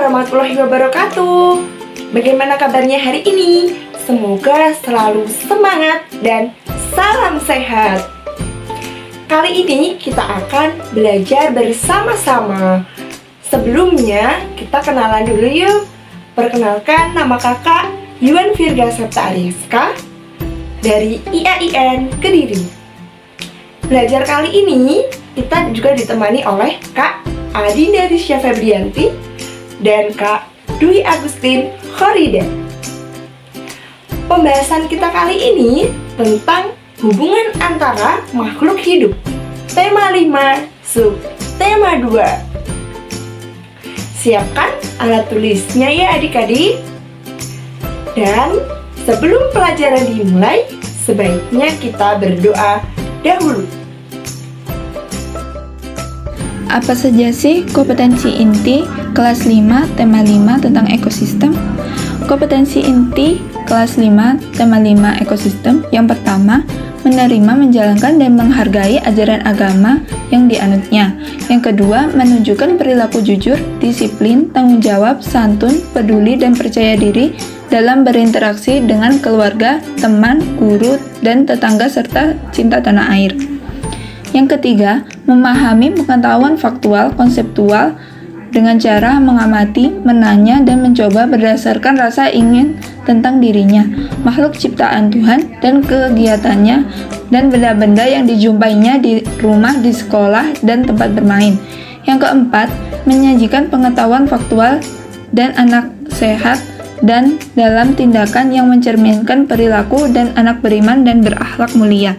warahmatullahi wabarakatuh. Bagaimana kabarnya hari ini? Semoga selalu semangat dan salam sehat. Kali ini kita akan belajar bersama-sama. Sebelumnya kita kenalan dulu yuk. Perkenalkan, nama kakak Yuan Virga Septa Arieska dari IAIN Kediri. Belajar kali ini kita juga ditemani oleh Kak Adinda Risya Febrianti dan Kak Dwi Agustin Khorida. Pembahasan kita kali ini tentang hubungan antara makhluk hidup. Tema 5, sub tema 2. Siapkan alat tulisnya ya adik-adik. Dan sebelum pelajaran dimulai, sebaiknya kita berdoa dahulu. Apa saja sih kompetensi inti kelas 5 tema 5 tentang ekosistem? Kompetensi inti kelas 5 tema 5 ekosistem yang pertama, menerima, menjalankan, dan menghargai ajaran agama yang dianutnya. Yang kedua, menunjukkan perilaku jujur, disiplin, tanggung jawab, santun, peduli, dan percaya diri dalam berinteraksi dengan keluarga, teman, guru, dan tetangga, serta cinta tanah air. Yang ketiga, memahami pengetahuan faktual, konseptual dengan cara mengamati, menanya, dan mencoba berdasarkan rasa ingin tentang dirinya, makhluk ciptaan Tuhan, dan kegiatannya, dan benda-benda yang dijumpainya di rumah, di sekolah, dan tempat bermain. Yang keempat, menyajikan pengetahuan faktual dan anak sehat dan dalam tindakan yang mencerminkan perilaku dan anak beriman dan berakhlak mulia.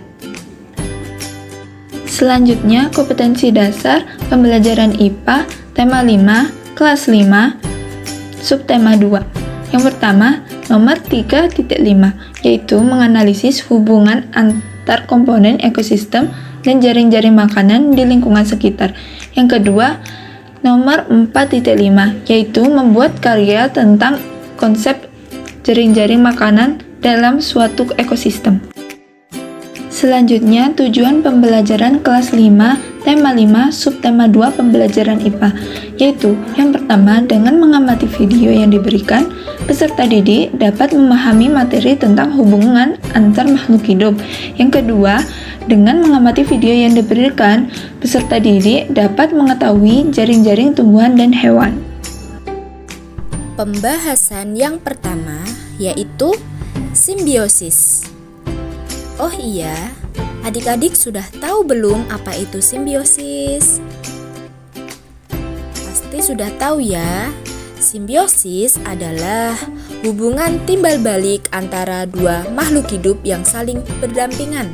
Selanjutnya, kompetensi dasar pembelajaran IPA tema 5, kelas 5, subtema 2. Yang pertama, nomor 3.5, yaitu menganalisis hubungan antar komponen ekosistem dan jaring-jaring makanan di lingkungan sekitar. Yang kedua, nomor 4.5, yaitu membuat karya tentang konsep jaring-jaring makanan dalam suatu ekosistem. Selanjutnya, tujuan pembelajaran kelas 5, tema 5, subtema 2 pembelajaran IPA, yaitu yang pertama, dengan mengamati video yang diberikan, peserta didik dapat memahami materi tentang hubungan antar makhluk hidup. Yang kedua, dengan mengamati video yang diberikan, peserta didik dapat mengetahui jaring-jaring tumbuhan dan hewan. Pembahasan yang pertama yaitu simbiosis. Oh iya, adik-adik sudah tahu belum apa itu simbiosis? Pasti sudah tahu ya. Simbiosis adalah hubungan timbal balik antara dua makhluk hidup yang saling berdampingan.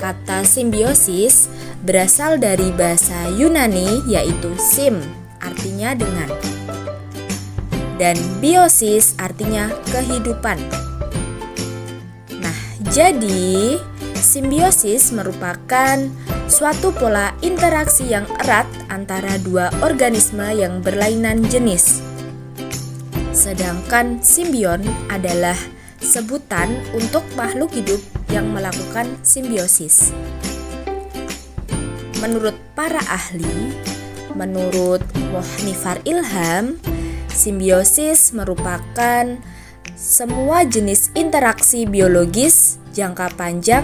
Kata simbiosis berasal dari bahasa Yunani yaitu sim, artinya dengan. Dan biosis artinya kehidupan. Jadi, simbiosis merupakan suatu pola interaksi yang erat antara dua organisme yang berlainan jenis. Sedangkan simbion adalah sebutan untuk makhluk hidup yang melakukan simbiosis. Menurut para ahli, menurut Mohnifar Ilham, simbiosis merupakan semua jenis interaksi biologis jangka panjang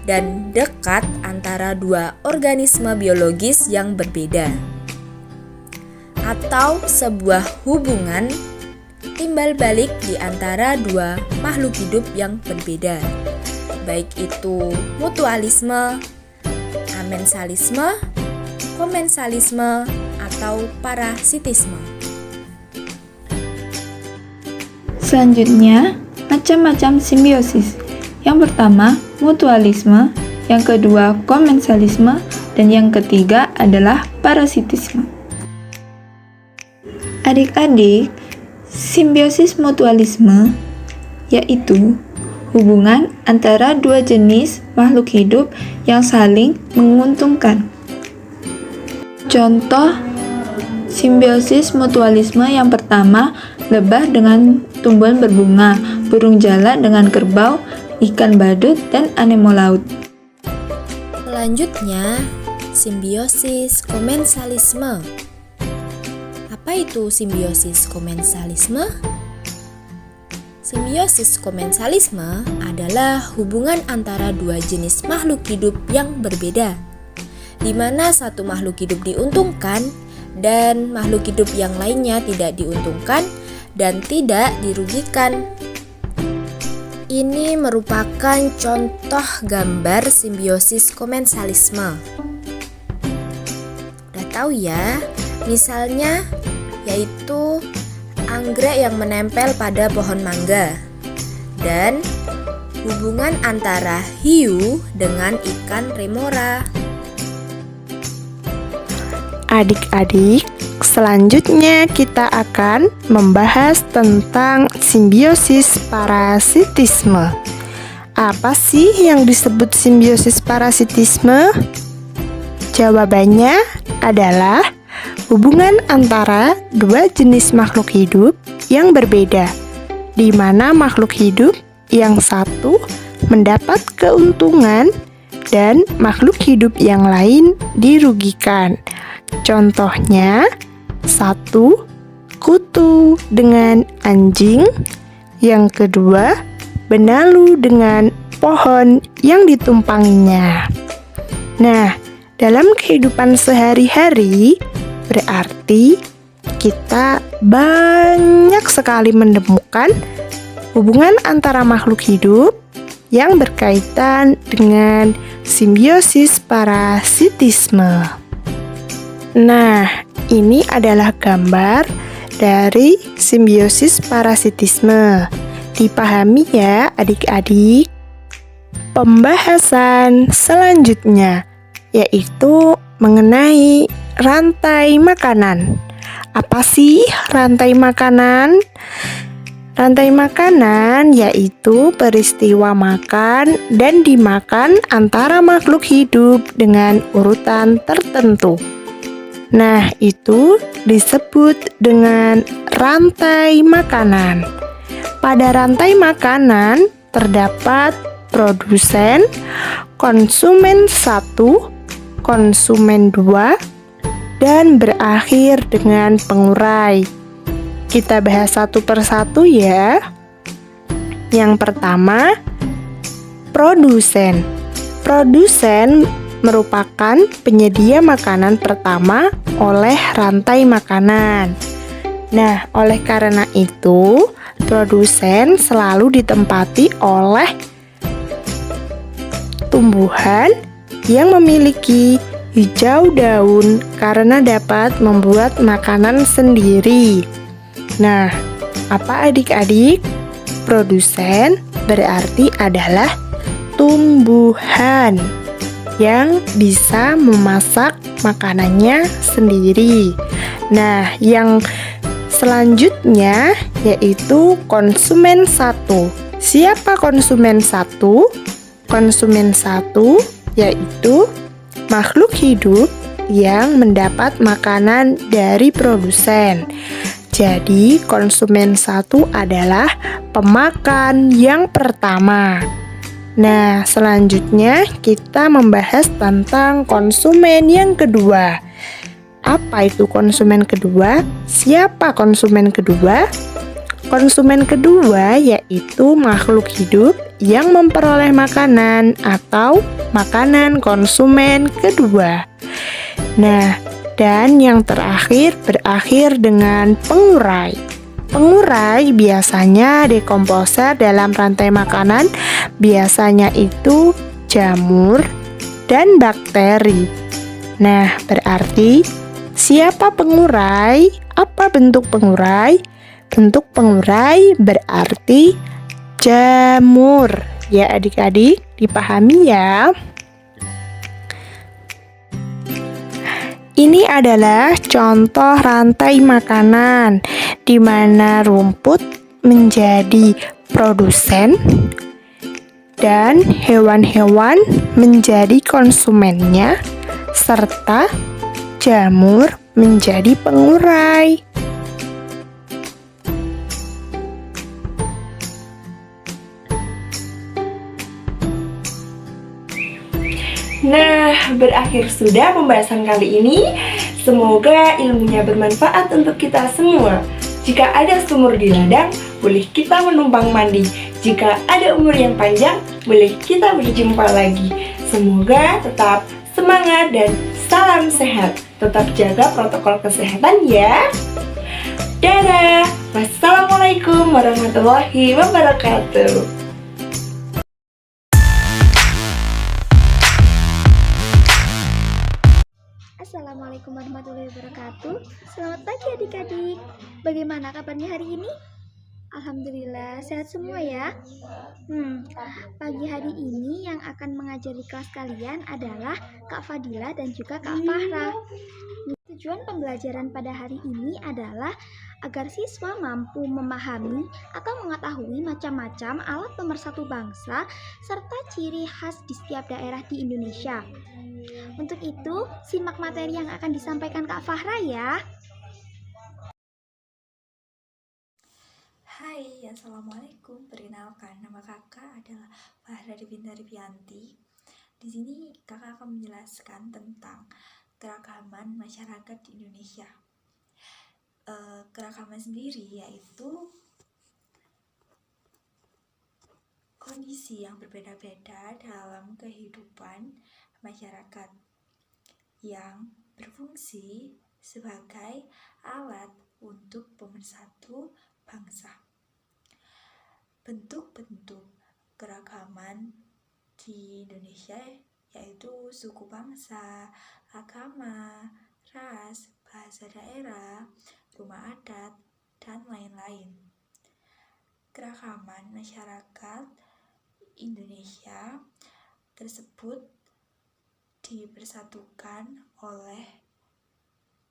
dan dekat antara dua organisme biologis yang berbeda, atau sebuah hubungan timbal balik di antara dua makhluk hidup yang berbeda, baik itu mutualisme, amensalisme, komensalisme, atau parasitisme. Selanjutnya, macam-macam simbiosis. Yang pertama, mutualisme, yang kedua, komensalisme, dan yang ketiga adalah parasitisme. Adik-adik, simbiosis mutualisme yaitu hubungan antara dua jenis makhluk hidup yang saling menguntungkan. Contoh simbiosis mutualisme yang pertama, lebah dengan tumbuhan berbunga, burung jala dengan kerbau, ikan badut, dan anemo laut. Selanjutnya, simbiosis komensalisme. Apa itu simbiosis komensalisme? Simbiosis komensalisme adalah hubungan antara dua jenis makhluk hidup yang berbeda, di mana satu makhluk hidup diuntungkan dan makhluk hidup yang lainnya tidak diuntungkan dan tidak dirugikan. Ini merupakan contoh gambar simbiosis komensalisme. Udah tahu ya? Misalnya yaitu anggrek yang menempel pada pohon mangga dan hubungan antara hiu dengan ikan remora. Adik-adik, selanjutnya kita akan membahas tentang simbiosis parasitisme. Apa sih yang disebut simbiosis parasitisme? Jawabannya adalah hubungan antara dua jenis makhluk hidup yang berbeda, di mana makhluk hidup yang satu mendapat keuntungan dan makhluk hidup yang lain dirugikan. Contohnya, satu, kutu dengan anjing, yang kedua, benalu dengan pohon yang ditumpanginya. Nah, dalam kehidupan sehari-hari, berarti kita banyak sekali menemukan hubungan antara makhluk hidup yang berkaitan dengan simbiosis parasitisme. Nah, ini adalah gambar dari simbiosis parasitisme. Dipahami ya adik-adik? Pembahasan selanjutnya yaitu mengenai rantai makanan. Apa sih rantai makanan? Rantai makanan yaitu peristiwa makan dan dimakan antara makhluk hidup dengan urutan tertentu. Nah, itu disebut dengan rantai makanan. Pada rantai makanan terdapat produsen, konsumen 1, konsumen 2, dan berakhir dengan pengurai. Kita bahas satu persatu ya. Yang pertama, produsen. Produsen merupakan penyedia makanan pertama oleh rantai makanan. Nah, oleh karena itu, produsen selalu ditempati oleh tumbuhan yang memiliki hijau daun karena dapat membuat makanan sendiri. Nah, apa adik-adik? Produsen berarti adalah tumbuhan yang bisa memasak makanannya sendiri. Nah, yang selanjutnya yaitu konsumen 1. Siapa konsumen 1? Konsumen 1 yaitu makhluk hidup yang mendapat makanan dari produsen. Jadi, konsumen 1 adalah pemakan yang pertama. Nah, selanjutnya kita membahas tentang konsumen yang kedua. Apa itu konsumen kedua? Siapa konsumen kedua? Konsumen kedua yaitu makhluk hidup yang memperoleh makanan atau makanan konsumen kedua. Nah, dan yang terakhir berakhir dengan pengurai. Pengurai biasanya dekomposer dalam rantai makanan, biasanya itu jamur dan bakteri. Nah, berarti siapa pengurai? Apa bentuk pengurai? Bentuk pengurai berarti jamur. Ya adik-adik, dipahami ya. Ini adalah contoh rantai makanan di mana rumput menjadi produsen dan hewan-hewan menjadi konsumennya serta jamur menjadi pengurai. Nah, berakhir sudah pembahasan kali ini. Semoga ilmunya bermanfaat untuk kita semua. Jika ada sumur di ladang, boleh kita menumpang mandi. Jika ada umur yang panjang, boleh kita berjumpa lagi. Semoga tetap semangat dan salam sehat. Tetap jaga protokol kesehatan ya. Dadah. Wassalamualaikum warahmatullahi wabarakatuh. Assalamualaikum warahmatullahi wabarakatuh. Selamat pagi adik-adik. Bagaimana kabarnya hari ini? Alhamdulillah sehat semua ya. Pagi hari ini yang akan mengajari kelas kalian adalah Kak Fadila dan juga Kak Fahra. Tujuan pembelajaran pada hari ini adalah agar siswa mampu memahami atau mengetahui macam-macam alat pemersatu bangsa serta ciri khas di setiap daerah di Indonesia. Untuk itu, simak materi yang akan disampaikan Kak Fahra ya. Hai, Assalamualaikum. Perkenalkan, nama kakak adalah Fahra Devina Rivianti. Di sini kakak akan menjelaskan tentang keragaman masyarakat di Indonesia. Keragaman sendiri yaitu kondisi yang berbeda-beda dalam kehidupan masyarakat yang berfungsi sebagai alat untuk pemersatu bangsa. Bentuk-bentuk keragaman di Indonesia yaitu suku bangsa, agama, ras, bahasa daerah, rumah adat, dan lain-lain. Keragaman masyarakat Indonesia tersebut dipersatukan oleh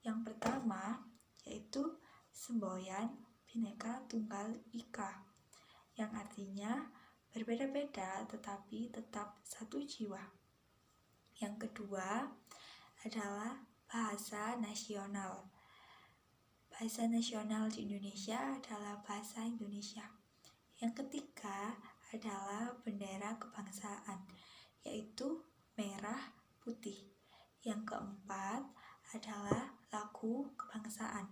yang pertama yaitu semboyan Bhinneka Tunggal Ika, yang artinya berbeda-beda tetapi tetap satu jiwa. Yang kedua adalah bahasa nasional. Bahasa nasional di Indonesia adalah bahasa Indonesia. Yang ketiga adalah bendera kebangsaan, yaitu merah putih. Yang keempat adalah lagu kebangsaan,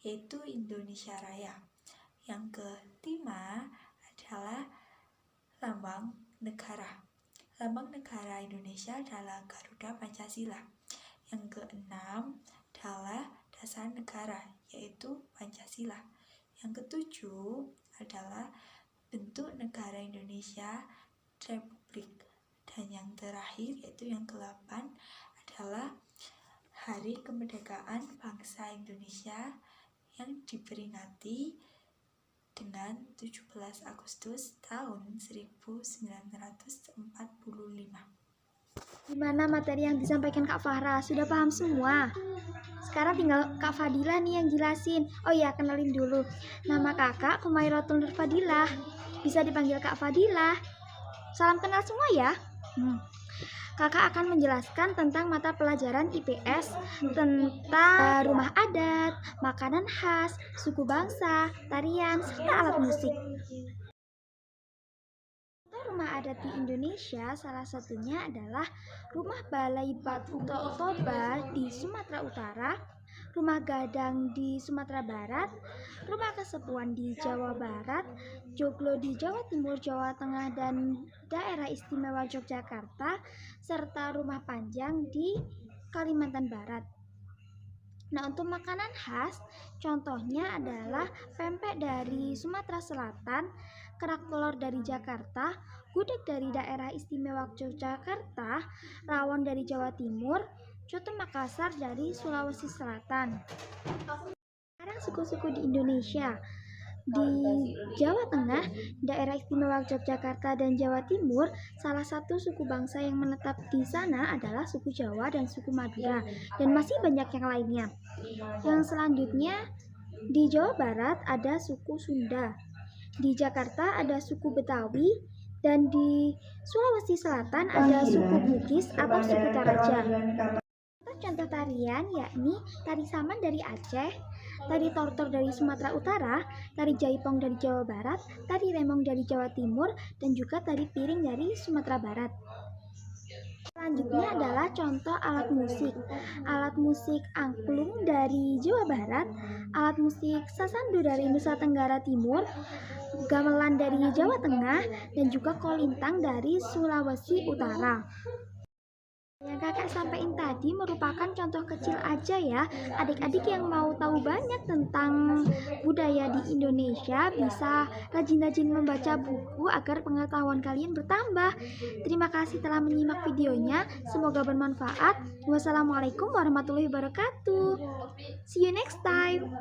yaitu Indonesia Raya. Yang kelima adalah lambang negara. Lambang negara Indonesia adalah Garuda Pancasila. Yang keenam adalah dasar negara, yaitu Pancasila. Yang ketujuh adalah bentuk negara Indonesia Republik. Dan yang terakhir yaitu yang ke-8 adalah Hari Kemerdekaan Bangsa Indonesia yang diperingati dengan 17 Agustus tahun 1945. Gimana materi yang disampaikan Kak Fahra? Sudah paham semua? Sekarang tinggal Kak Fadila nih yang jelasin. Oh iya, kenalin dulu. Nama kakak Kumairatul Nur Fadilah. Bisa dipanggil Kak Fadilah. Salam kenal semua ya. Kakak akan menjelaskan tentang mata pelajaran IPS tentang rumah adat, makanan khas, suku bangsa, tarian, serta alat musik. Rumah adat di Indonesia salah satunya adalah Rumah Balai Batu Toba di Sumatera Utara, Rumah Gadang di Sumatera Barat, Rumah Kesepuan di Jawa Barat, Joglo di Jawa Timur, Jawa Tengah, dan Daerah Istimewa Yogyakarta, serta Rumah Panjang di Kalimantan Barat. Nah, untuk makanan khas, contohnya adalah pempek dari Sumatera Selatan, kerak telur dari Jakarta, gudeg dari Daerah Istimewa Yogyakarta, rawon dari Jawa Timur, coto Makassar dari Sulawesi Selatan. Sekarang suku-suku di Indonesia. Di Jawa Tengah, Daerah Istimewa Yogyakarta, dan Jawa Timur, salah satu suku bangsa yang menetap di sana adalah suku Jawa dan suku Madura, dan masih banyak yang lainnya. Yang selanjutnya, di Jawa Barat ada suku Sunda, di Jakarta ada suku Betawi, dan di Sulawesi Selatan ada suku Bugis atau suku Toraja. Contoh tarian yakni tari saman dari Aceh, tari tortor dari Sumatera Utara, tari jaipong dari Jawa Barat, tari remong dari Jawa Timur, dan juga tari piring dari Sumatera Barat. Selanjutnya adalah contoh alat musik. Alat musik angklung dari Jawa Barat, alat musik sasandu dari Nusa Tenggara Timur, gamelan dari Jawa Tengah, dan juga kolintang dari Sulawesi Utara. Yang kakak sampaikan tadi merupakan contoh kecil aja ya. Adik-adik yang mau tahu banyak tentang budaya di Indonesia bisa rajin-rajin membaca buku agar pengetahuan kalian bertambah. Terima kasih telah menyimak videonya. Semoga bermanfaat. Wassalamualaikum warahmatullahi wabarakatuh. See you next time.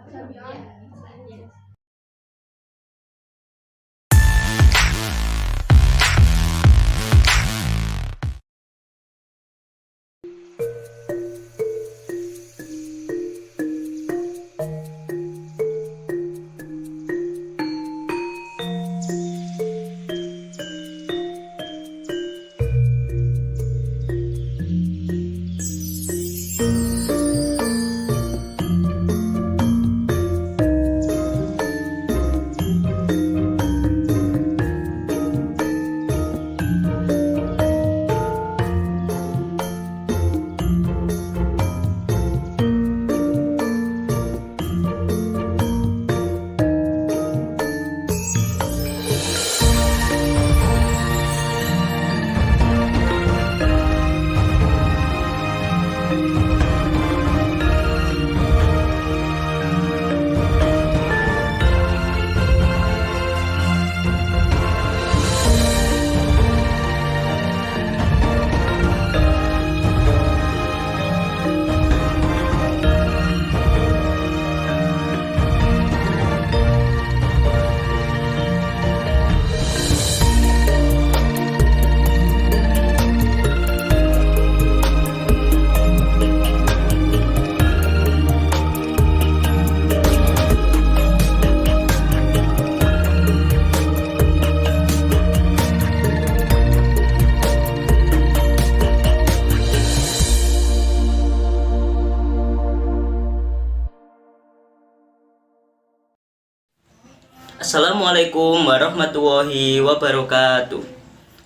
Assalamualaikum warahmatullahi wabarakatuh.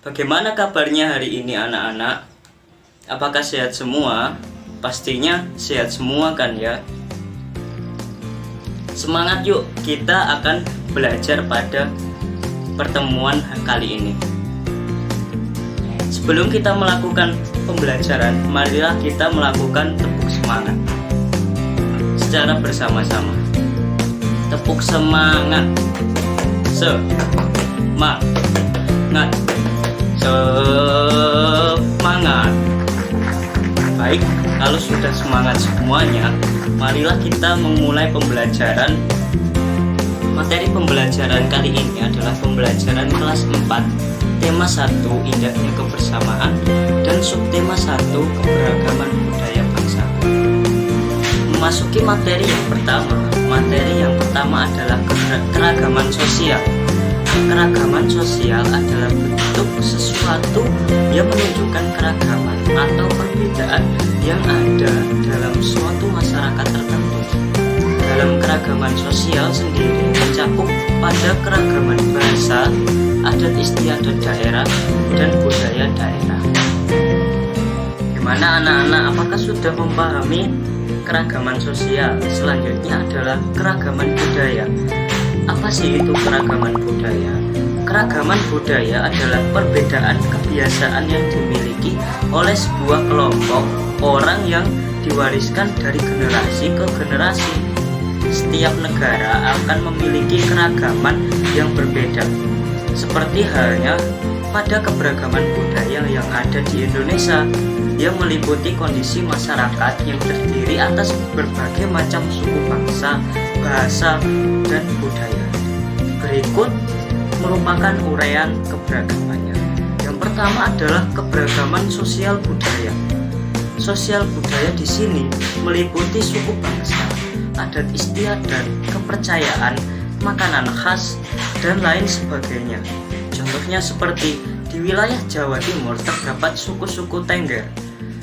Bagaimana kabarnya hari ini anak-anak? Apakah sehat semua? Pastinya sehat semua kan ya? Semangat yuk, kita akan belajar pada pertemuan kali ini. Sebelum kita melakukan pembelajaran, marilah kita melakukan tepuk semangat secara bersama-sama. Tepuk semangat. Semangat. Semangat. Baik, kalau sudah semangat semuanya, marilah kita memulai pembelajaran. Materi pembelajaran kali ini adalah pembelajaran kelas 4, tema 1 indahnya kebersamaan, dan subtema 1 keberagaman budaya bangsa. Memasuki materi yang pertama adalah keragaman sosial. Keragaman sosial adalah bentuk sesuatu yang menunjukkan keragaman atau perbedaan yang ada dalam suatu masyarakat tertentu. Dalam keragaman sosial sendiri mencakup pada keragaman bahasa, adat istiadat daerah, dan budaya daerah. Gimana anak-anak, apakah sudah memahami keragaman sosial? Selanjutnya adalah keragaman budaya. Apa sih itu keragaman budaya? Keragaman budaya adalah perbedaan kebiasaan yang dimiliki oleh sebuah kelompok orang yang diwariskan dari generasi ke generasi. Setiap negara akan memiliki keragaman yang berbeda. Seperti halnya pada keberagaman budaya yang ada di Indonesia, yang meliputi kondisi masyarakat yang terdiri atas berbagai macam suku bangsa, bahasa, dan budaya. Berikut merupakan uraian keberagamannya. Yang pertama adalah keberagaman sosial budaya. Sosial budaya di sini meliputi suku bangsa, adat istiadat, kepercayaan, makanan khas, dan lain sebagainya. Contohnya seperti di wilayah Jawa Timur terdapat suku-suku Tengger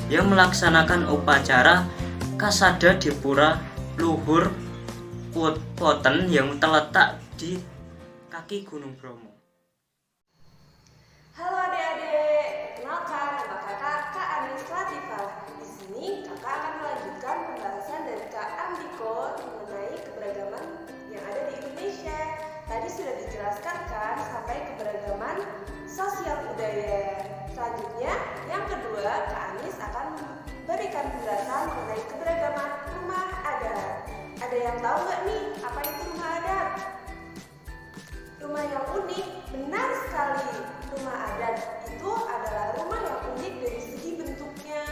yang melaksanakan upacara Kasada di Pura Luhur Poten yang terletak di kaki Gunung Bromo. Halo adik-adik, kenalkan nama kakak Kak Anissa. keberagaman rumah adat. Ada yang tahu nggak nih apa itu rumah adat? Rumah yang unik, benar sekali. Rumah adat itu adalah rumah yang unik dari segi bentuknya.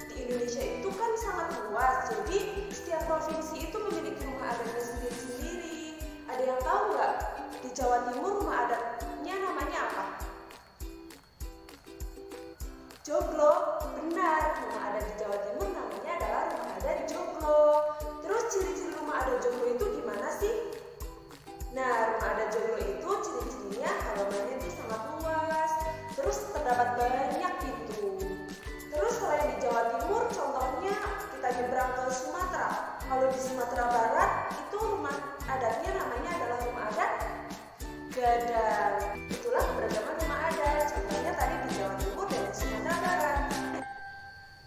Di Indonesia itu kan sangat luas, jadi setiap provinsi itu memiliki rumah adatnya sendiri-sendiri. Ada yang tahu nggak? Di Jawa Timur rumah adatnya namanya apa? Joglo, benar. Rumah adat di Jawa Timur namanya adalah rumah adat Joglo. Terus ciri-ciri rumah adat Joglo itu gimana sih? Nah, rumah adat Joglo itu ciri-cirinya halamannya itu sangat luas. Terus terdapat banyak pintu. Terus selain di Jawa Timur, contohnya kita nyebrang ke Sumatera. Kalau di Sumatera Barat itu rumah adatnya namanya adalah rumah adat Gadang. Itulah keberagaman rumah adat. Contohnya tadi di Jawa Timur dan di Sumatera Barat.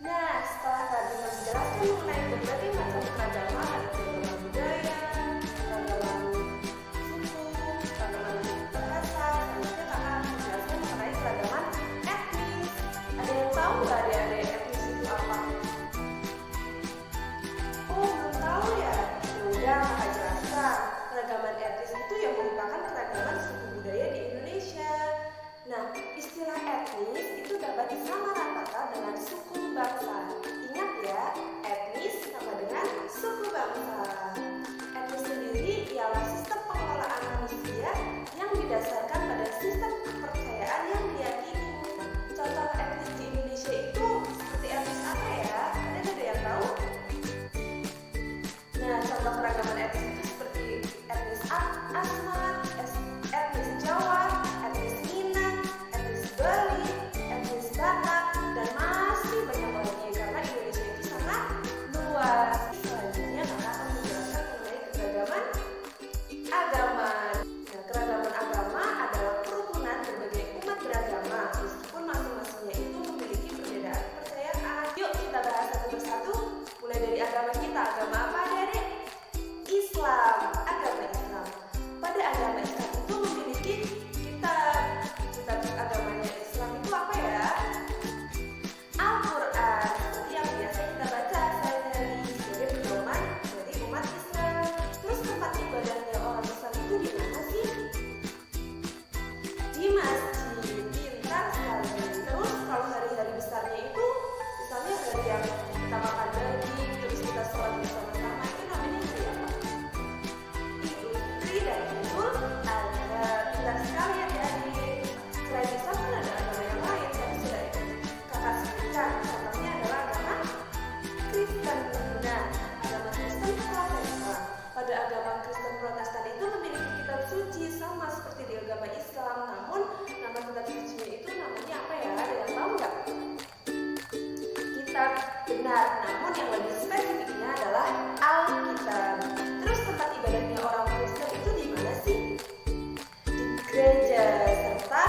Nah, setelah tadi menjelaskan mengenai berbagai macam keragaman, ada keragaman budaya, keragaman suku, keragaman bahasa, selanjutnya kakak akan menjelaskan mengenai keragaman etnis. Ada yang tahu nggak adik-adik etnis itu apa? Oh, belum tahu ya? Yaudah, kakak jelaskan. Keragaman etnis itu yang merupakan keragaman suku budaya di Indonesia. Nah, istilah etnis itu dapat disamaratakan dengan suku bangsa. Ingat ya, etnis sama dengan suku bangsa. Etnis sendiri ialah sistem pengelolaan manusia yang didasarkan pada sistem kepercayaan yang diyakini. Contoh etnis di Indonesia itu seperti etnis apa ya? Ada yang tahu? Nah, contoh keragaman etnis itu seperti etnis Asmat, etnis Jawa, etnis Minang, etnis Bali, etnis Batak, dan masih banyak lagi karena Indonesia itu sangat luas. Selanjutnya kakak akan menjelaskan mengenai keragaman agama. Nah, keragaman agama adalah kerukunan berbagai umat beragama, meskipun masing-masingnya itu memiliki perbedaan kepercayaan. Yuk kita bahas satu persatu, mulai dari agama kita. Agama apa adik-adik? Islam. Agama Islam. Pada agama Islam itu memiliki kitab agamanya Islam itu apa ya? Al-Quran, seperti yang biasa kita baca sehari-hari sebagai pedoman dari umat Islam. Terus tempat ibadahnya orang Islam itu di mana sih? Di masjid. Pintar sekali. Terus kalau hari-hari besarnya itu, misalnya hari yang kita makan daging, terus kita sholat bersama-sama, itu namanya hari apa? Idul Fitri dan Idul Adha. Pintar sekali ya adik. Selain Islam kan ada agama yang lain, tapi sudah kakak sebutkan. Contohnya adalah agama Kristen. Nah, agama Kristen Protestan. Pada agama Kristen Protestan itu memiliki kitab suci sama seperti di agama Islam. Namun nama kitab sucinya itu namanya apa ya? Ada yang tahu nggak? Kitab, benar. Namun yang lebih spesifiknya adalah Alkitab. Terus tempat ibadahnya orang Kristen itu di mana sih? Di gereja. Serta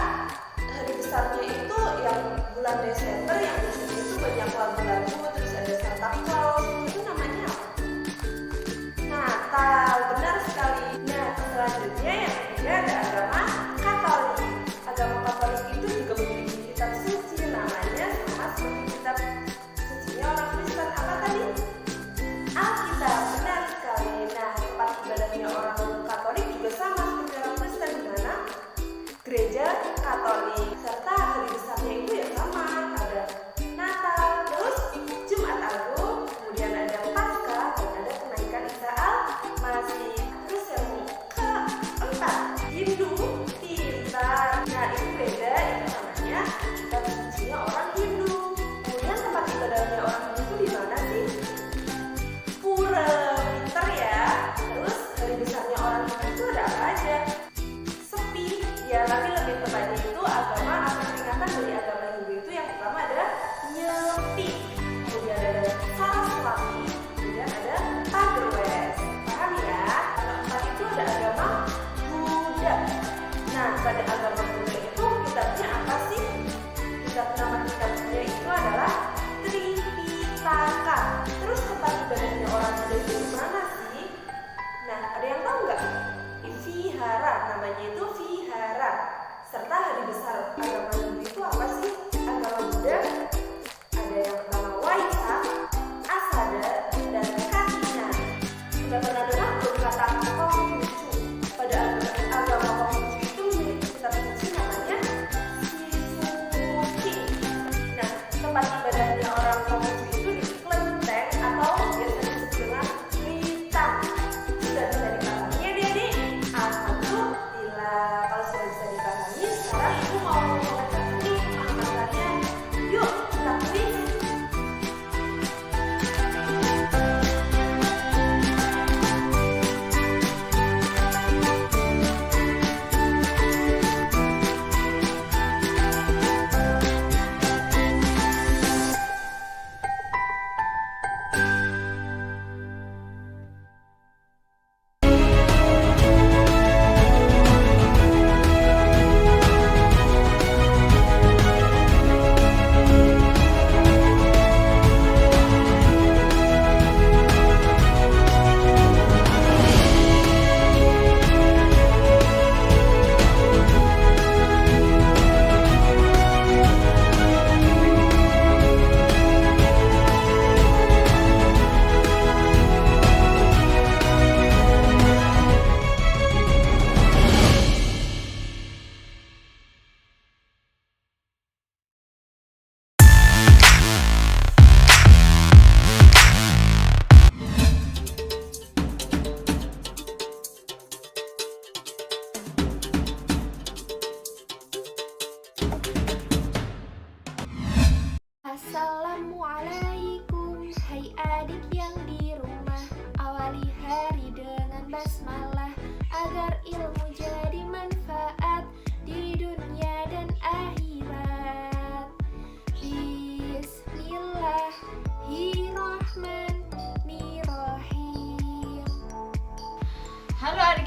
hari besarnya itu yang bulan Desember yang biasanya itu banyak lagu-lagu, terus ada Santa Claus, itu namanya apa? Natal, benar sekali. Nah, selanjutnya yang ketiga ada agama Katolik. Agama Katolik itu juga memiliki kitab suci, namanya sama seperti kitab sucinya orang Kristen. Apa tadi? Alkitab, benar sekali. Nah, tempat ibadahnya orang Katolik juga sama seperti orang Kristen, di mana? Gereja Katolik. Serta hari besarnya itu ya sama, ada Natal. Terus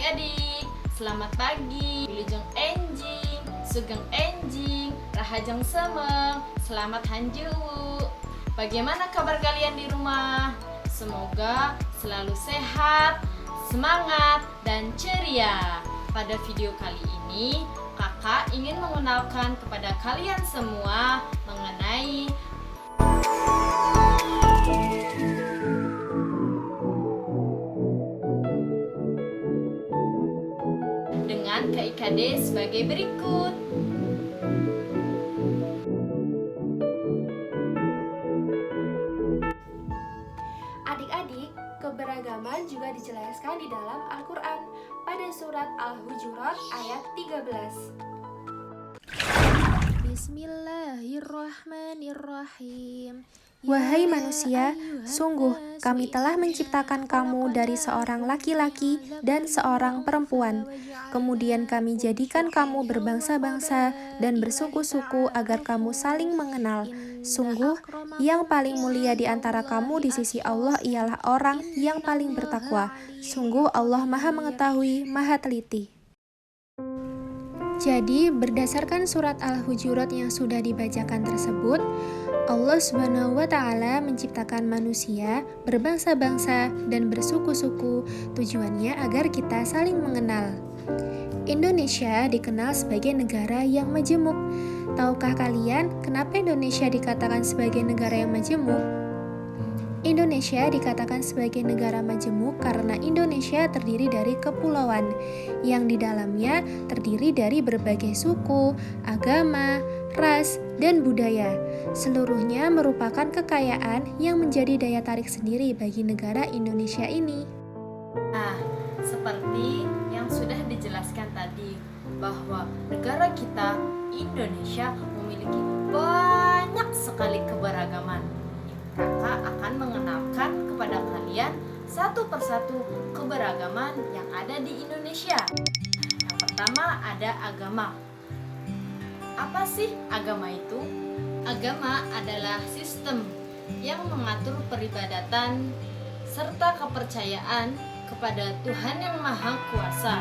adik-adik, selamat pagi. Wilujeng enjing, sugeng enjing, rahajeng semeng, selamat hanjewu. Bagaimana kabar kalian di rumah? Semoga selalu sehat, semangat, dan ceria. Pada video kali ini, kakak ingin mengenalkan kepada kalian semua mengenai dengan KIKD sebagai berikut. Adik-adik, keberagaman juga dijelaskan di dalam Al-Quran pada surat Al-Hujurat ayat 13. Bismillahirrahmanirrahim. Wahai manusia, sungguh kami telah menciptakan kamu dari seorang laki-laki dan seorang perempuan. Kemudian kami jadikan kamu berbangsa-bangsa dan bersuku-suku agar kamu saling mengenal. Sungguh, yang paling mulia di antara kamu di sisi Allah ialah orang yang paling bertakwa. Sungguh Allah Maha Mengetahui, Maha Teliti. Jadi, berdasarkan surat Al-Hujurat yang sudah dibacakan tersebut, Allah Subhanahu wa Ta'ala menciptakan manusia berbangsa-bangsa dan bersuku-suku, tujuannya agar kita saling mengenal. Indonesia dikenal sebagai negara yang majemuk. Tahukah kalian kenapa Indonesia dikatakan sebagai negara yang majemuk? Indonesia dikatakan sebagai negara majemuk karena Indonesia terdiri dari kepulauan yang di dalamnya terdiri dari berbagai suku, agama, ras, dan budaya. Seluruhnya merupakan kekayaan yang menjadi daya tarik sendiri bagi negara Indonesia ini. Nah, seperti yang sudah dijelaskan tadi, bahwa negara kita, Indonesia, memiliki banyak sekali keberagaman. Kakak akan mengenalkan kepada kalian satu persatu keberagaman yang ada di Indonesia. Yang pertama ada agama. Apa sih agama itu? Agama adalah sistem yang mengatur peribadatan serta kepercayaan kepada Tuhan yang Maha Kuasa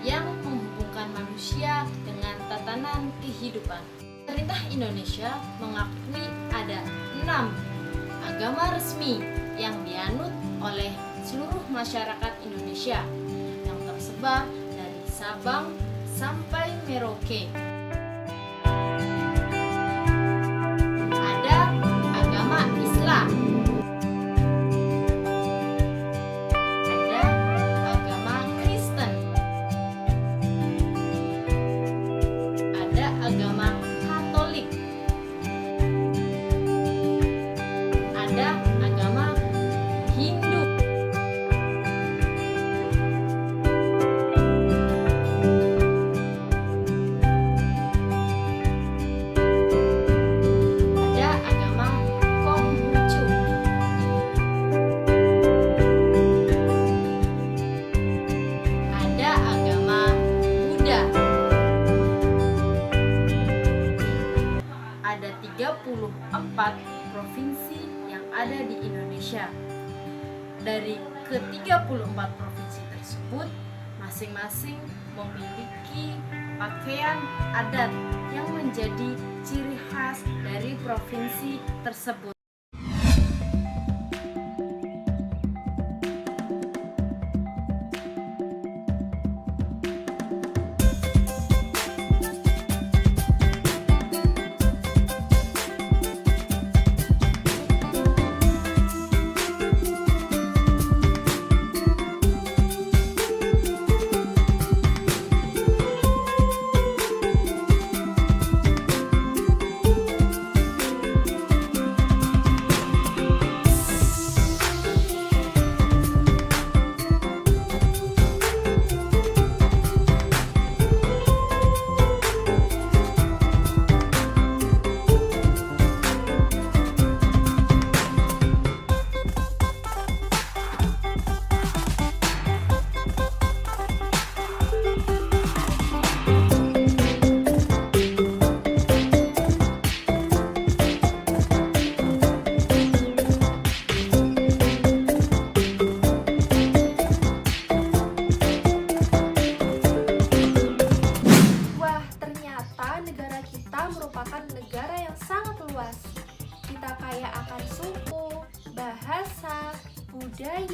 yang menghubungkan manusia dengan tatanan kehidupan. Pemerintah Indonesia mengakui ada 6 agama resmi yang dianut oleh seluruh masyarakat Indonesia yang tersebar dari Sabang sampai Merauke. Ada agama Islam, ada agama Kristen, ada agama Katolik, ada agama Hindu, ada agama Konghucu, ada agama Buddha. Ada 34 provinsi yang ada di Indonesia. Dari ke-34 provinsi tersebut, masing-masing memiliki pakaian adat yang menjadi ciri khas dari provinsi tersebut.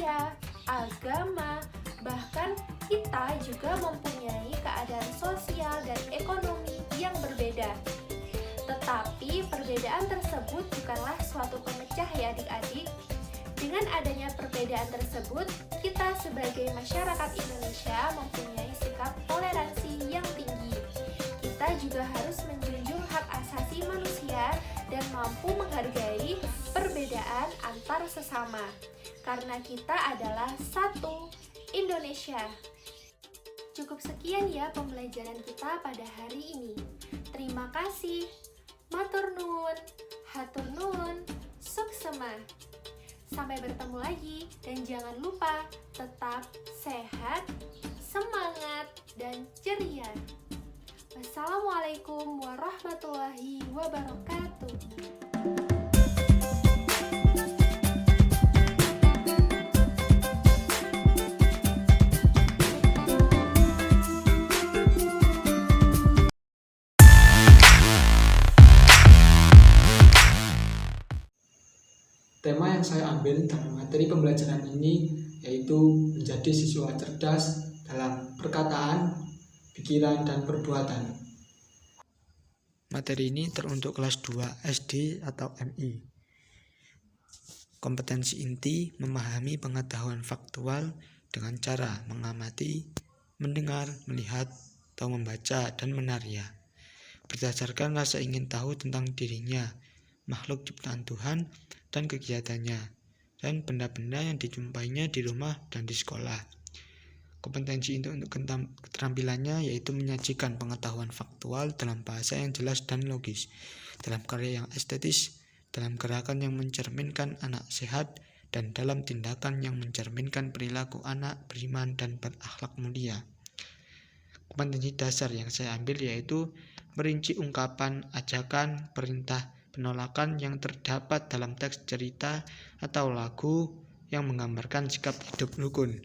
budaya, agama, bahkan kita juga mempunyai keadaan sosial dan ekonomi yang berbeda. Tetapi perbedaan tersebut bukanlah suatu pemecah ya adik-adik. Dengan adanya perbedaan tersebut, kita sebagai masyarakat Indonesia mempunyai sikap toleransi yang tinggi. Kita juga harus menjunjung hak asasi manusia dan mampu menghargai perbedaan antar sesama. Karena kita adalah satu Indonesia. Cukup sekian ya pembelajaran kita pada hari ini. Terima kasih. Matur nuwun, hatur nuwun, suksema. Sampai bertemu lagi dan jangan lupa tetap sehat, semangat, dan ceria. Wassalamualaikum warahmatullahi wabarakatuh. Tema yang saya ambil dalam materi pembelajaran ini yaitu menjadi siswa cerdas dalam perkataan, pikiran, dan perbuatan. Materi ini teruntuk kelas 2 SD atau MI. Kompetensi inti memahami pengetahuan faktual dengan cara mengamati, mendengar, melihat, atau membaca, dan menaria. Berdasarkan rasa ingin tahu tentang dirinya, makhluk ciptaan Tuhan, dan kegiatannya, dan benda-benda yang dijumpainya di rumah dan di sekolah. Kompetensi untuk keterampilannya yaitu menyajikan pengetahuan faktual dalam bahasa yang jelas dan logis, dalam karya yang estetis, dalam gerakan yang mencerminkan anak sehat, dan dalam tindakan yang mencerminkan perilaku anak beriman dan berakhlak mulia. Kompetensi dasar yang saya ambil yaitu merinci ungkapan, ajakan, perintah, penolakan yang terdapat dalam teks cerita atau lagu yang menggambarkan sikap hidup rukun.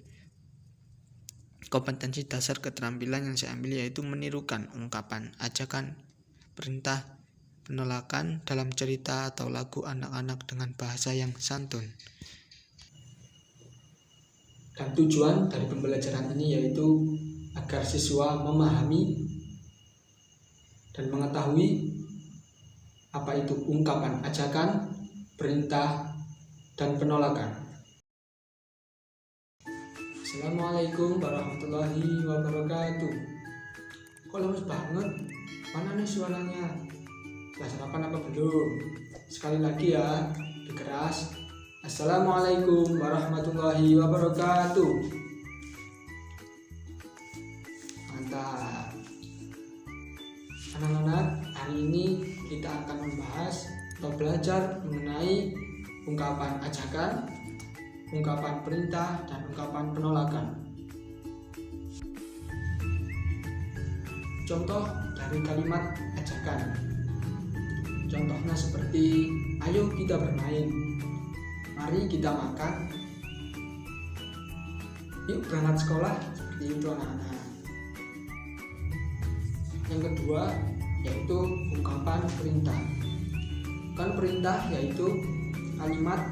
Kompetensi dasar keterampilan yang saya ambil yaitu menirukan ungkapan, ajakan, perintah, penolakan dalam cerita atau lagu anak-anak dengan bahasa yang santun. Dan tujuan dari pembelajaran ini yaitu agar siswa memahami dan mengetahui apa itu ungkapan ajakan, perintah, dan penolakan. Assalamualaikum warahmatullahi wabarakatuh. Kok lemes banget? Mana nih suaranya? Sudah sarapan apa belum? Sekali lagi ya, lebih keras. Assalamualaikum warahmatullahi wabarakatuh. Mantap. Anak-anak, hari ini kita akan membahas atau belajar mengenai ungkapan ajakan, ungkapan perintah, dan ungkapan penolakan. Contoh dari kalimat ajakan. Contohnya seperti, ayo kita bermain, mari kita makan, yuk berangkat sekolah, seperti itu anak-anak. Yang kedua yaitu ungkapan perintah. Kan perintah yaitu kalimat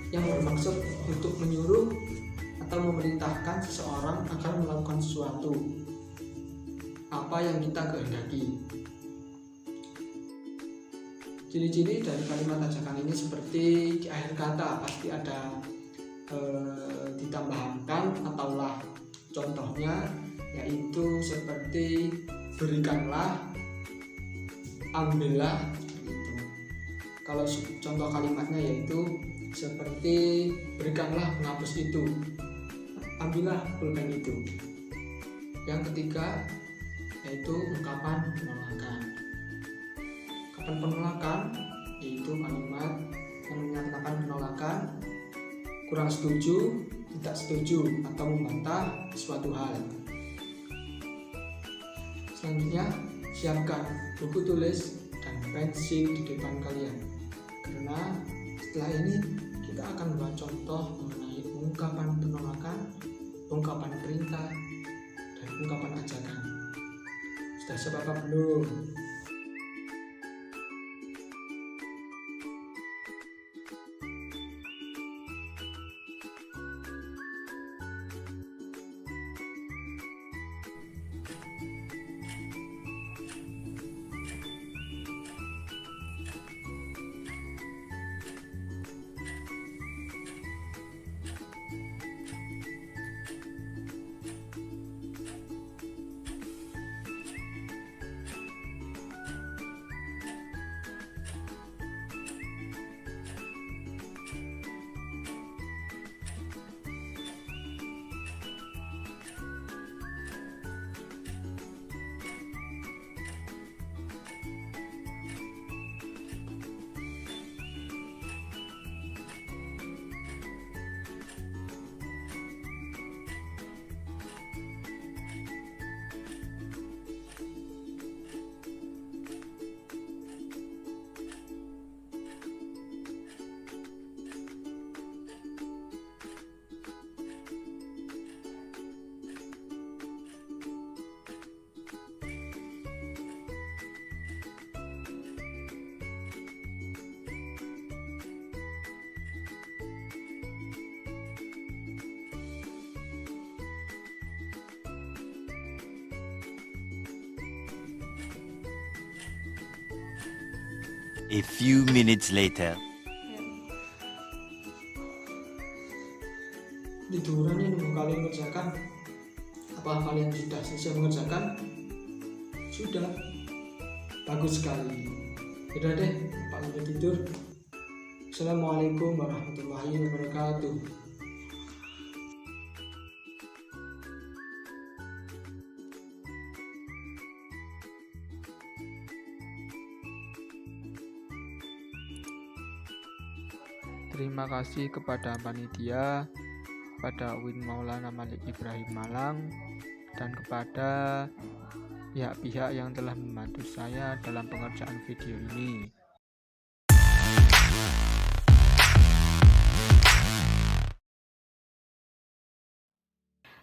yang bermaksud untuk menyuruh atau memerintahkan seseorang agar melakukan sesuatu apa yang kita kehendaki. Ciri-ciri dari kalimat ajakan ini seperti di akhir kata pasti ada ditambahkan atau lah. Contohnya yaitu seperti berikanlah, ambillah, seperti itu. Kalau contoh kalimatnya yaitu seperti berikanlah penghapus itu, ambillah pulpen itu. Yang ketiga yaitu ungkapan penolakan. Ungkapan penolakan yaitu kalimat yang menyatakan penolakan, kurang setuju, tidak setuju, atau membantah suatu hal. Selanjutnya, siapkan buku tulis dan pensil di depan kalian, karena setelah ini kita akan membuat contoh mengenai ungkapan penolakan, ungkapan perintah, dan ungkapan ajakan. Sudah siap apa belum? A few minutes later. Tiduran ini nunggu kalian kerjakan. Apa kalian sudah selesai mengerjakan? Sudah. Bagus sekali. Sudah deh, Pak sampai tidur. Assalamualaikum warahmatullahi wabarakatuh. Terima kasih kepada panitia, kepada Win Maulana Malik Ibrahim Malang, dan kepada pihak-pihak yang telah membantu saya dalam pengerjaan video ini.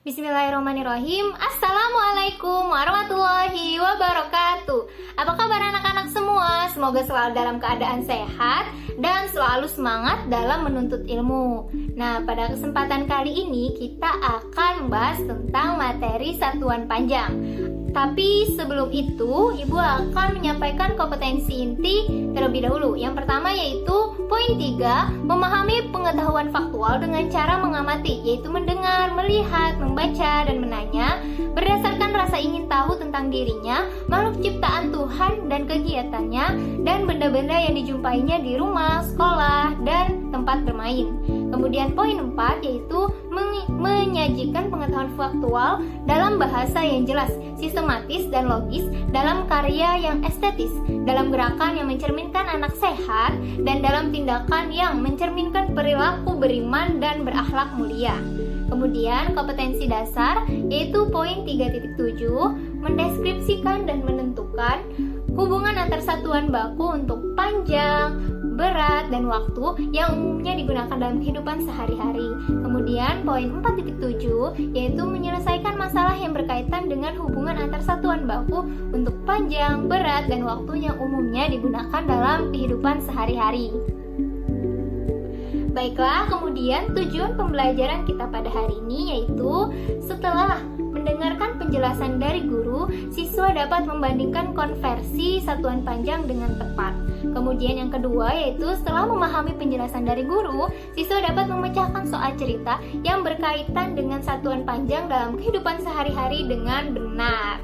Bismillahirrahmanirrahim. Assalamualaikum warahmatullahi wabarakatuh. Apa kabar anak-anak semua? Semoga selalu dalam keadaan sehat dan selalu semangat dalam menuntut ilmu. Nah, pada kesempatan kali ini kita akan membahas tentang materi satuan panjang. Tapi sebelum itu, Ibu akan menyampaikan kompetensi inti terlebih dahulu. Yang pertama yaitu poin 3, memahami pengetahuan faktual dengan cara mengamati, yaitu mendengar, melihat, membaca, dan menanya berdasarkan rasa ingin tahu tentang dirinya, makhluk ciptaan Tuhan dan kegiatannya, dan benda-benda yang dijumpainya di rumah, sekolah, dan tempat bermain. Kemudian poin 4 yaitu menyajikan pengetahuan faktual dalam bahasa yang jelas, sistematis, dan logis, dalam karya yang estetis, dalam gerakan yang mencerminkan anak sehat, dan dalam tindakan yang mencerminkan perilaku beriman dan berakhlak mulia. Kemudian kompetensi dasar yaitu poin 3.7, mendeskripsikan dan menentukan hubungan antar satuan baku untuk panjang, berat, dan waktu yang umumnya digunakan dalam kehidupan sehari-hari. Kemudian poin 4.7 yaitu menyelesaikan masalah yang berkaitan dengan hubungan antar satuan baku untuk panjang, berat, dan waktu yang umumnya digunakan dalam kehidupan sehari-hari. Baiklah, kemudian tujuan pembelajaran kita pada hari ini yaitu setelah mendengarkan penjelasan dari guru, siswa dapat membandingkan konversi satuan panjang dengan tepat. Kemudian yang kedua yaitu setelah memahami penjelasan dari guru, siswa dapat memecahkan soal cerita yang berkaitan dengan satuan panjang dalam kehidupan sehari-hari dengan benar.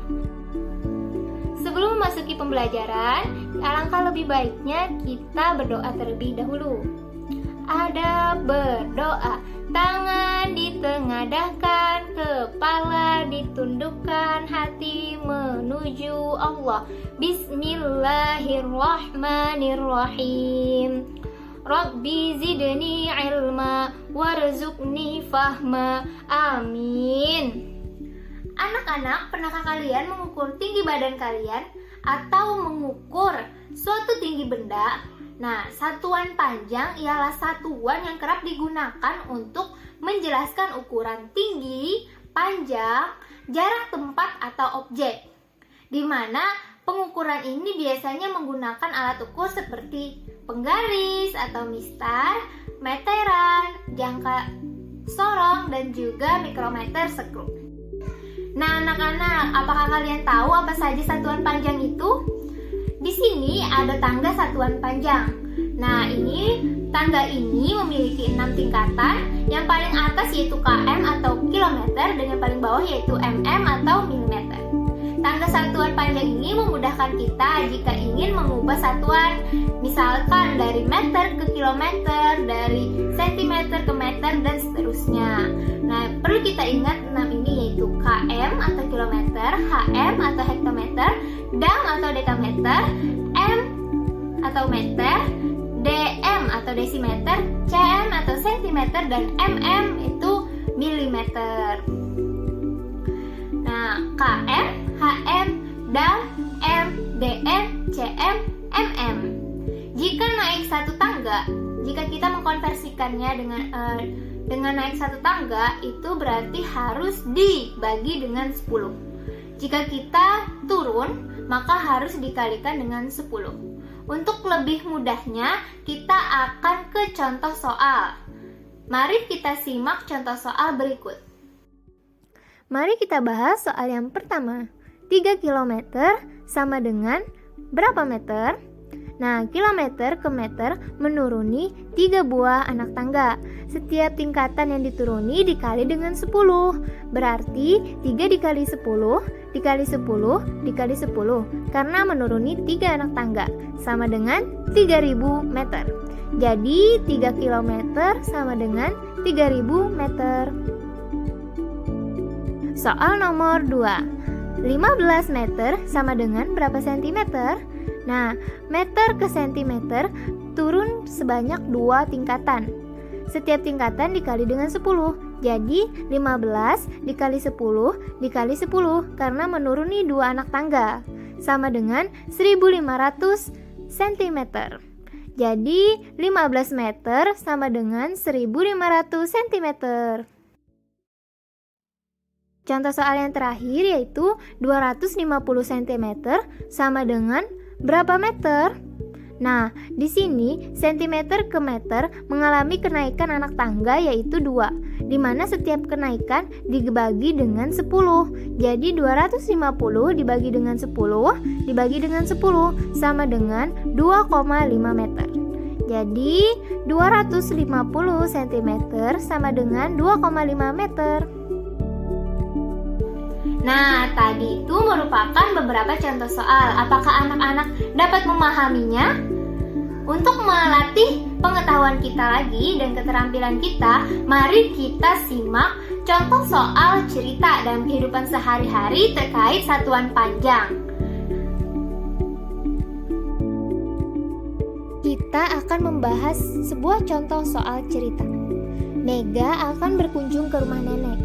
Sebelum memasuki pembelajaran, alangkah lebih baiknya kita berdoa terlebih dahulu. Adab berdoa, tangan ditengadahkan, kepala ditundukkan, hati menuju Allah. Bismillahirrahmanirrahim. Rabbi zidni ilma warzuqni fahma. Amin. Anak-anak, pernahkah kalian mengukur tinggi badan kalian atau mengukur suatu tinggi benda? Nah, satuan panjang ialah satuan yang kerap digunakan untuk menjelaskan ukuran tinggi, panjang, jarak tempat atau objek. Di mana pengukuran ini biasanya menggunakan alat ukur seperti penggaris atau mistar, meteran, jangka sorong, dan juga mikrometer skru. Nah, anak-anak, apakah kalian tahu apa saja satuan panjang itu? Di sini ada tangga satuan panjang. Nah, tangga ini memiliki 6 tingkatan. Yang paling atas yaitu km atau kilometer, dan yang paling bawah yaitu mm atau milimeter. Tangga satuan panjang ini memudahkan kita jika ingin mengubah satuan, misalkan dari meter ke kilometer, dari sentimeter ke meter, dan seterusnya. Nah, perlu kita ingat 6 ini yaitu km atau kilometer, hm atau hektometer, dam atau dekameter, m atau meter, dm atau desimeter, cm atau sentimeter, dan mm itu milimeter. Nah, km, hm, dam, m, dm, cm, mm. Jika naik satu tangga, jika kita mengkonversikannya dengan naik satu tangga, itu berarti harus dibagi dengan 10. Jika kita turun, maka harus dikalikan dengan 10. Untuk lebih mudahnya, kita akan ke contoh soal. Mari kita simak contoh soal berikut. Mari kita bahas soal yang pertama. 3 km sama dengan berapa meter? Nah, kilometer ke meter menuruni 3 buah anak tangga. Setiap tingkatan yang dituruni dikali dengan 10. Berarti 3 dikali 10 dikali 10 dikali 10 karena menuruni 3 anak tangga sama dengan 3000 meter. Jadi 3 km sama dengan 3000 meter. Soal nomor 2. 15 meter sama dengan berapa sentimeter? Nah, meter ke sentimeter turun sebanyak 2 tingkatan. Setiap tingkatan dikali dengan 10. Jadi 15 dikali 10 dikali 10 karena menuruni 2 anak tangga sama dengan 1500 cm. Jadi 15 meter sama dengan 1500 cm. Contoh soal yang terakhir yaitu 250 cm sama dengan berapa meter? Nah, di sini sentimeter ke meter mengalami kenaikan anak tangga yaitu 2, di mana setiap kenaikan dibagi dengan 10. Jadi 250 dibagi dengan 10 dibagi dengan 10 sama dengan 2,5 meter. Jadi 250 cm sama dengan 2,5 meter. Nah, tadi itu merupakan beberapa contoh soal. Apakah anak-anak dapat memahaminya? Untuk melatih pengetahuan kita lagi dan keterampilan kita, mari kita simak contoh soal cerita dalam kehidupan sehari-hari terkait satuan panjang. Kita akan membahas sebuah contoh soal cerita. Mega akan berkunjung ke rumah nenek.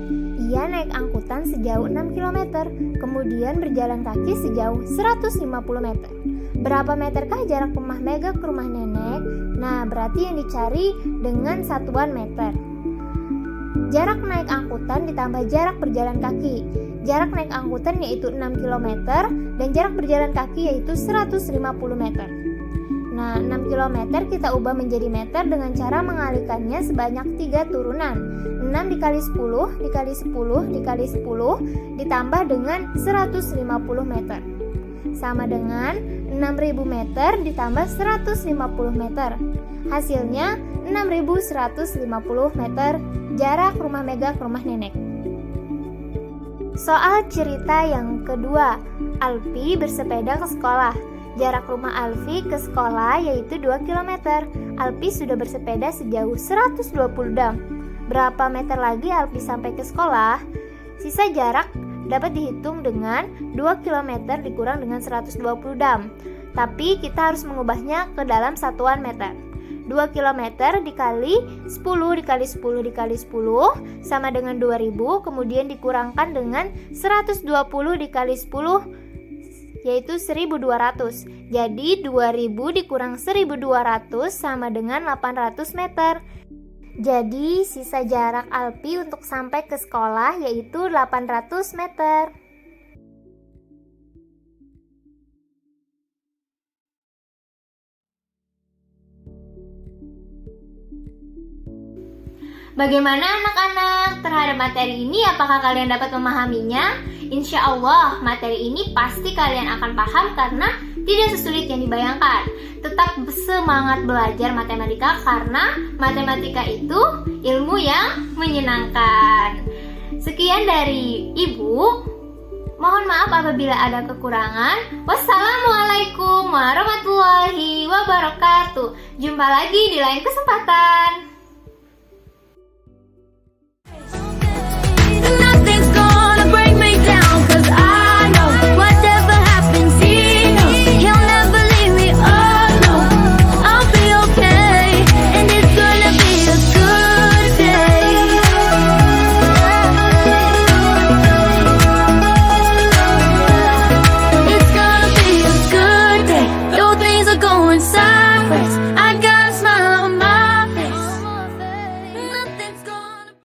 Ia naik angkutan sejauh 6 km, kemudian berjalan kaki sejauh 150 meter. Berapa meterkah jarak rumah Mega ke rumah nenek? Nah, berarti yang dicari dengan satuan meter. Jarak naik angkutan ditambah jarak berjalan kaki. Jarak naik angkutan yaitu 6 km dan jarak berjalan kaki yaitu 150 meter. Nah, 6 km kita ubah menjadi meter dengan cara mengalihkannya sebanyak 3 turunan. 6 dikali 10 dikali 10 dikali 10 ditambah dengan 150 meter. Sama dengan 6000 meter ditambah 150 meter. Hasilnya 6150 meter jarak rumah Mega ke rumah nenek. Soal cerita yang kedua, Alfi bersepeda ke sekolah. Jarak rumah Alfi ke sekolah yaitu 2 km. Alfi sudah bersepeda sejauh 120 dam. Berapa meter lagi Alfi sampai ke sekolah? Sisa jarak dapat dihitung dengan 2 km dikurang dengan 120 dam. Tapi kita harus mengubahnya ke dalam satuan meter. 2 km dikali 10 dikali 10 dikali 10 sama dengan 2000, kemudian dikurangkan dengan 120 dikali 10 yaitu 1200. Jadi 2000 dikurang 1200 sama dengan 800 meter. Jadi sisa jarak Alfi untuk sampai ke sekolah yaitu 800 meter. Bagaimana anak-anak terhadap materi ini? Apakah kalian dapat memahaminya? Insya Allah materi ini pasti kalian akan paham karena tidak sesulit yang dibayangkan. Tetap semangat belajar matematika karena matematika itu ilmu yang menyenangkan. Sekian dari Ibu. Mohon maaf apabila ada kekurangan. Wassalamualaikum warahmatullahi wabarakatuh. Jumpa lagi di lain kesempatan.